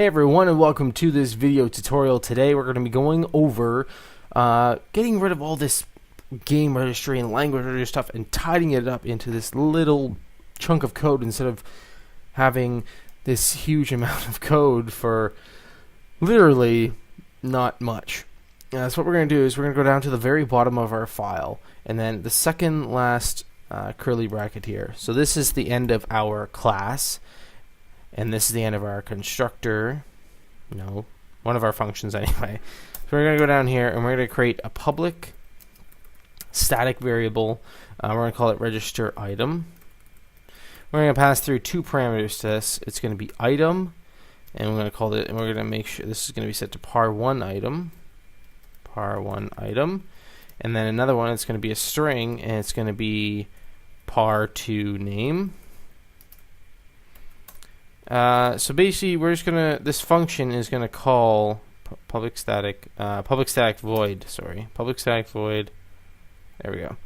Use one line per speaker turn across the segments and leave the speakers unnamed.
Hey everyone, and welcome to this video tutorial. Today we're going to be going over getting rid of all this game registry and language registry stuff and tidying it up into this little chunk of code instead of having this huge amount of code for literally not much. So what we're going to do is we're going to go down to the very bottom of our file and then the second last curly bracket here. So this is the end of our class. And this is the end of our constructor. No, one of our functions anyway. So we're going to go down here and we're going to create a public static variable. We're going to call it register item. We're going to pass through two parameters to this. It's going to be item, and we're going to call it, and we're going to make sure this is going to be set to par1 item. Par1 item. And then another one, it's going to be a string, and it's going to be par2 name. So basically, we're just gonna. This function is gonna call public static void. Public static void. There we go.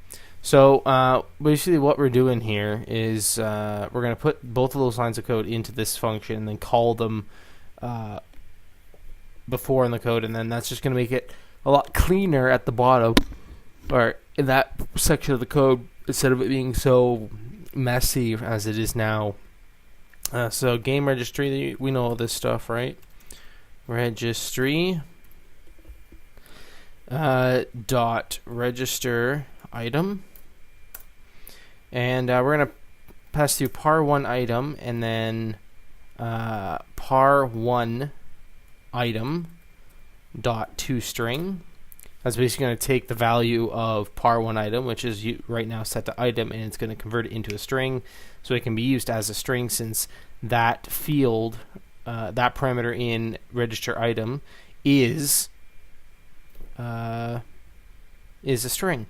So basically, what we're doing here is we're gonna put both of those lines of code into this function and then call them before in the code, and then that's just gonna make it a lot cleaner at the bottom, or in that section of the code, instead of it being so messy as it is now. So game registry, we know all this stuff, right? Registry dot register item, and we're gonna pass through par1 item and then par1 item dot toString. That's basically going to take the value of par1 item, which is right now set to item, and it's going to convert it into a string, so it can be used as a string since that field, that parameter in register item, is a string.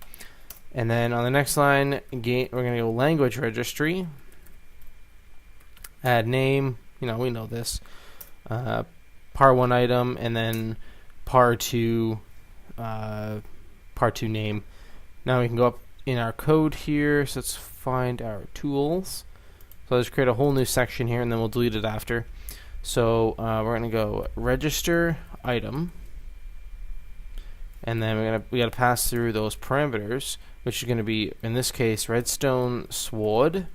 And then on the next line, we're going to go language registry, add name. We know this. Par1 item, and then par2. Par2 name. Now we can go up in our code here, so let's find our tools. So let's create a whole new section here and then we'll delete it after. So we're gonna go register item, and then we gotta pass through those parameters, which is gonna be, in this case, redstone sword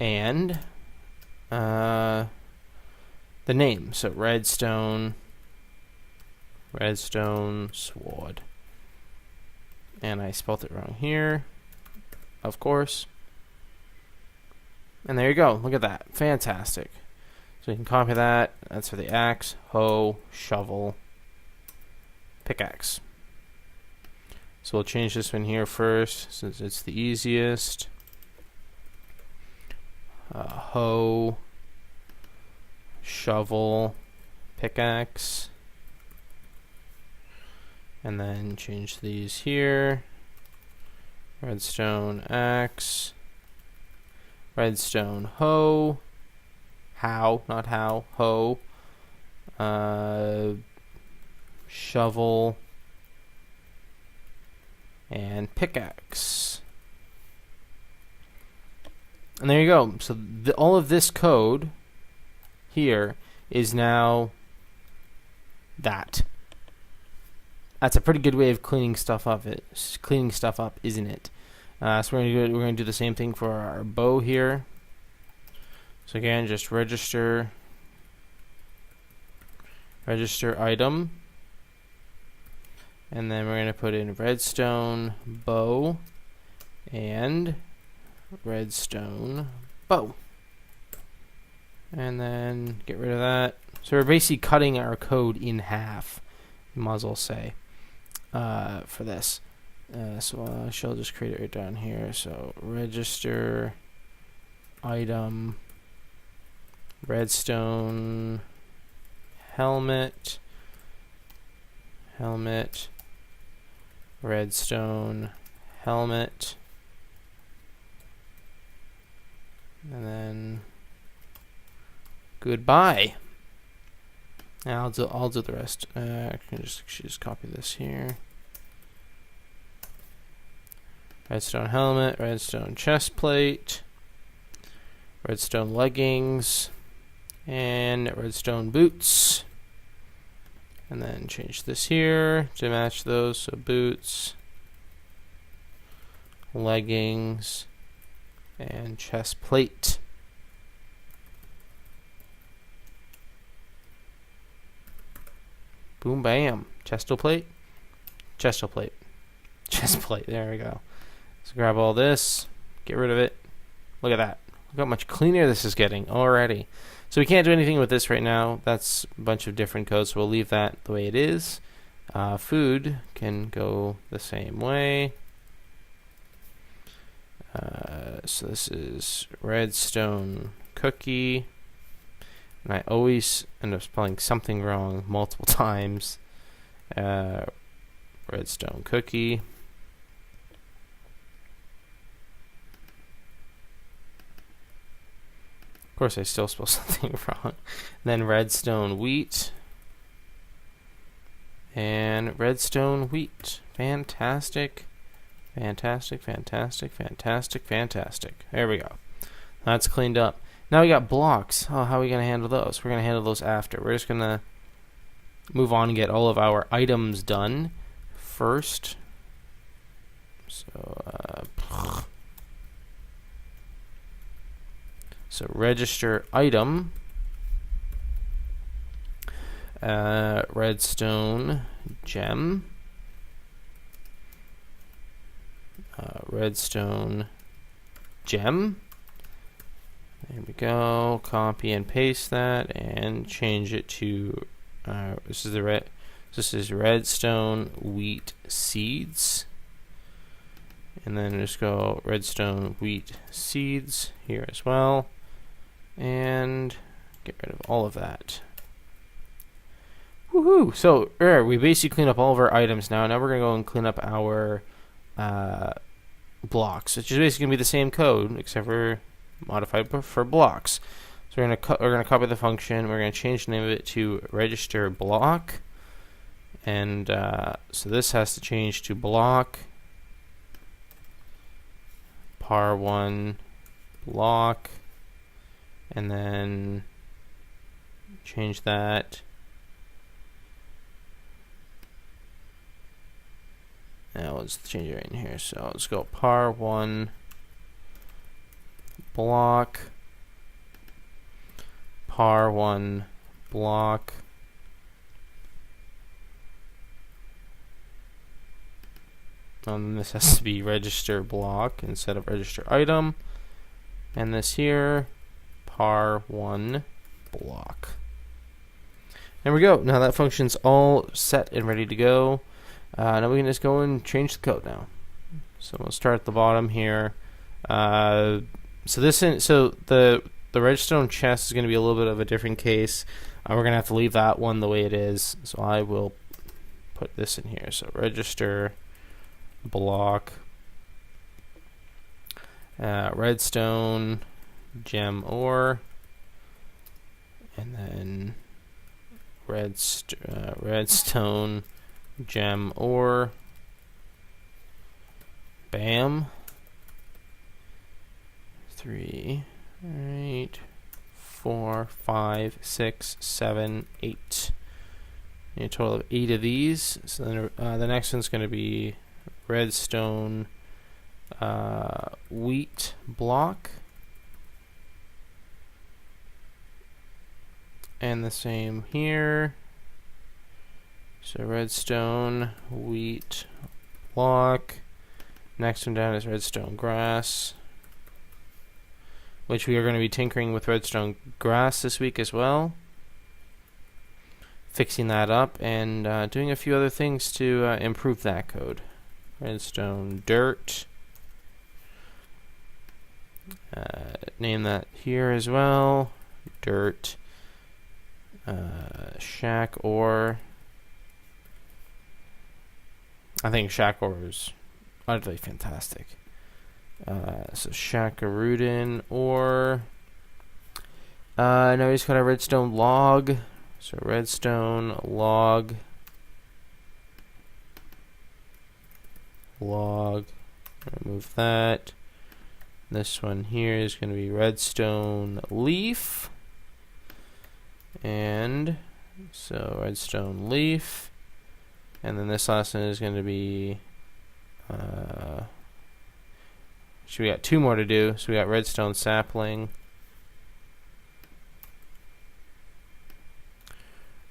and the name. So redstone sword, and I spelled it wrong here, of course. And there you go. Look at that, fantastic. So you can copy that. That's for the axe, hoe, shovel, pickaxe. So we'll change this one here first since it's the easiest. Hoe, shovel, pickaxe. And then change these here. Redstone axe. Redstone hoe. How, not how. Hoe. Shovel. And pickaxe. And there you go. So all of this code here is now that. That's a pretty good way of cleaning stuff up. Isn't it? So we're going to do the same thing for our bow here. So again, just register item, and then we're going to put in redstone bow and redstone bow, and then get rid of that. So we're basically cutting our code in half, you might as well say. For this, so I shall just create it right down here. So register item, redstone helmet, redstone helmet, and then goodbye. Now I'll do the rest. I can just copy this here. Redstone helmet, redstone chest plate, redstone leggings, and redstone boots. And then change this here to match those. So boots, leggings, and chest plate. Boom, bam. Chest plate. Chest plate. Chest plate. There we go. So grab all this. Get rid of it. Look at that. Look how much cleaner this is getting already. So we can't do anything with this right now. That's a bunch of different codes, so we'll leave that the way it is. Food can go the same way. So this is redstone cookie. And I always end up spelling something wrong multiple times. Redstone cookie. Of course, I still spell something wrong. Then redstone wheat. And redstone wheat. Fantastic. Fantastic, fantastic, fantastic, fantastic. There we go. That's cleaned up. Now we got blocks. Oh, how are we going to handle those? We're going to handle those after. We're just going to move on and get all of our items done first. So register item. Redstone gem. Redstone gem. There we go. Copy and paste that and change it to this is redstone wheat seeds. And then just go redstone wheat seeds here as well. And get rid of all of that. Woohoo! So we basically clean up all of our items now. Now we're gonna go and clean up our blocks, which is basically gonna be the same code except for modified for blocks. So we're gonna copy the function. We're gonna change the name of it to register block, and so this has to change to block par1 block, and then change that. Now let's change it right in here. So let's go par1 block, par1 block, and this has to be register block instead of register item, and this here par1 block. There we go. Now that function's all set and ready to go. Now we can just go and change the code now. So we'll start at the bottom here. So the redstone chest is going to be a little bit of a different case. We're going to have to leave that one the way it is. So I will put this in here. So register block redstone gem ore, and then redstone gem ore. Bam. 3, 8, 4, 5, 6, 7, 8. A total of 8 of these. So then the next one's going to be redstone wheat block. And the same here. So redstone wheat block. Next one down is redstone grass, which we are going to be tinkering with redstone grass this week as well. Fixing that up and doing a few other things to improve that code. Redstone dirt. Name that here as well. Dirt. Shack ore. I think shack ore is utterly fantastic. So Shackarootin ore. Now we just got a redstone log. So redstone log. Remove that. This one here is going to be redstone leaf. And so redstone leaf, and then this last one is going to be we got 2 more to do. So we got redstone sapling,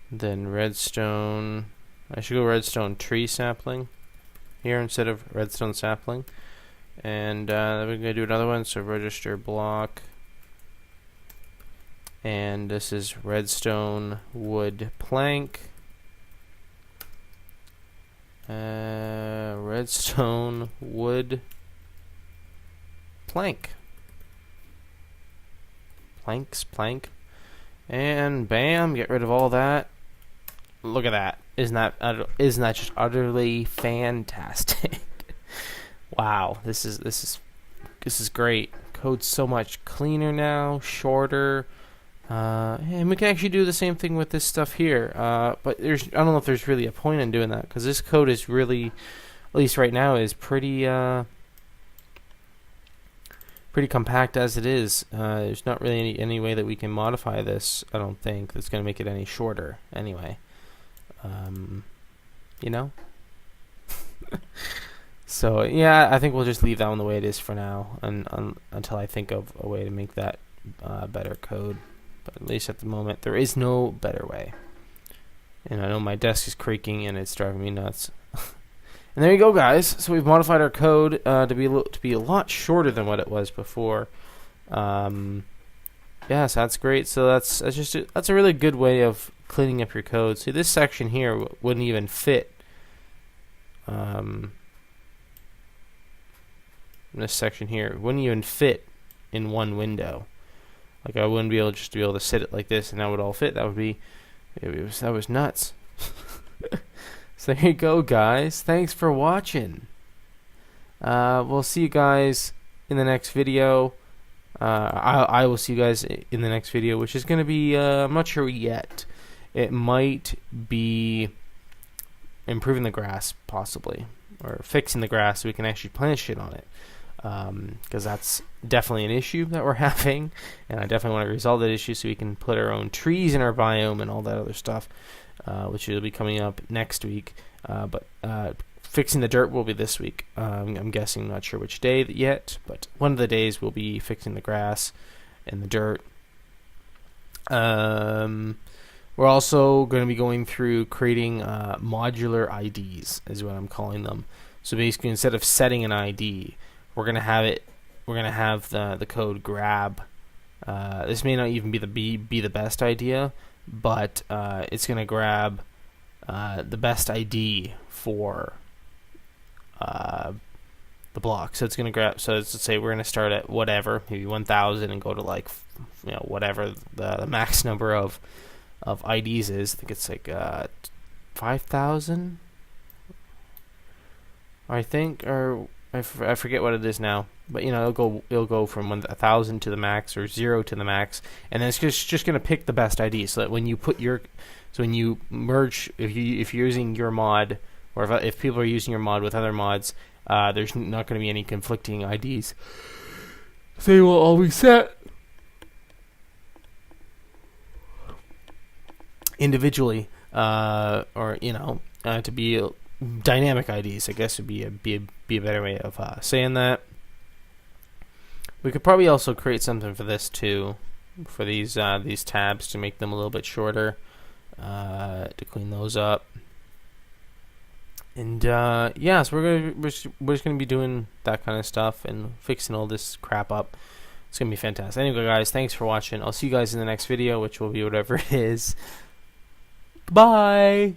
then redstone. I should go redstone tree sapling here instead of redstone sapling. And then we're going to do another one, so register block. And this is redstone wood plank. Redstone wood plank. Plank. And bam, get rid of all that. Look at that. Isn't that just utterly fantastic? Wow, this is great. Code's so much cleaner now, shorter, and we can actually do the same thing with this stuff here. But I don't know if there's really a point in doing that, because this code is really, at least right now, is pretty compact as it is. There's not really any way that we can modify this, I don't think, that's going to make it any shorter anyway. You know? So yeah, I think we'll just leave that one the way it is for now, until I think of a way to make that better code. But at least at the moment, there is no better way. And I know my desk is creaking and it's driving me nuts. And there you go, guys. So we've modified our code to be a lot shorter than what it was before. Yeah, so that's great. So that's a really good way of cleaning up your code. See, this section here wouldn't even fit. This section here wouldn't even fit in one window. Like, I wouldn't be able to sit it like this and that would all fit. That was nuts. So there you go, guys. Thanks for watching. We'll see you guys in the next video. I will see you guys in the next video, which is going to be, I'm not sure yet. It might be improving the grass, possibly, or fixing the grass so we can actually plant shit on it. Because that's definitely an issue that we're having, and I definitely want to resolve that issue so we can put our own trees in our biome and all that other stuff, which will be coming up next week. But fixing the dirt will be this week. I'm guessing, not sure which day yet, but one of the days we'll be fixing the grass and the dirt. We're also going to be going through creating modular IDs, is what I'm calling them. So basically, instead of setting an ID, we're gonna have the code grab. This may not even be the best idea, but it's gonna grab the best ID for the block. So it's gonna grab. So let's say we're gonna start at whatever, maybe 1,000, and go to like whatever the max number of IDs is. I think it's like 5,000. I think, or I forget what it is now, but it'll go from 1,000 to the max, or 0 to the max, and then it's just gonna pick the best ID. So that when you when you merge, if you're using your mod, or if people are using your mod with other mods, there's not going to be any conflicting IDs. They will always set individually, or to be dynamic IDs, I guess would be a better way of saying that. We could probably also create something for this too, for these tabs, to make them a little bit shorter, to clean those up. And yeah, so we're just gonna be doing that kind of stuff and fixing all this crap up. It's gonna be fantastic. Anyway, guys, thanks for watching. I'll see you guys in the next video, which will be whatever it is. Bye.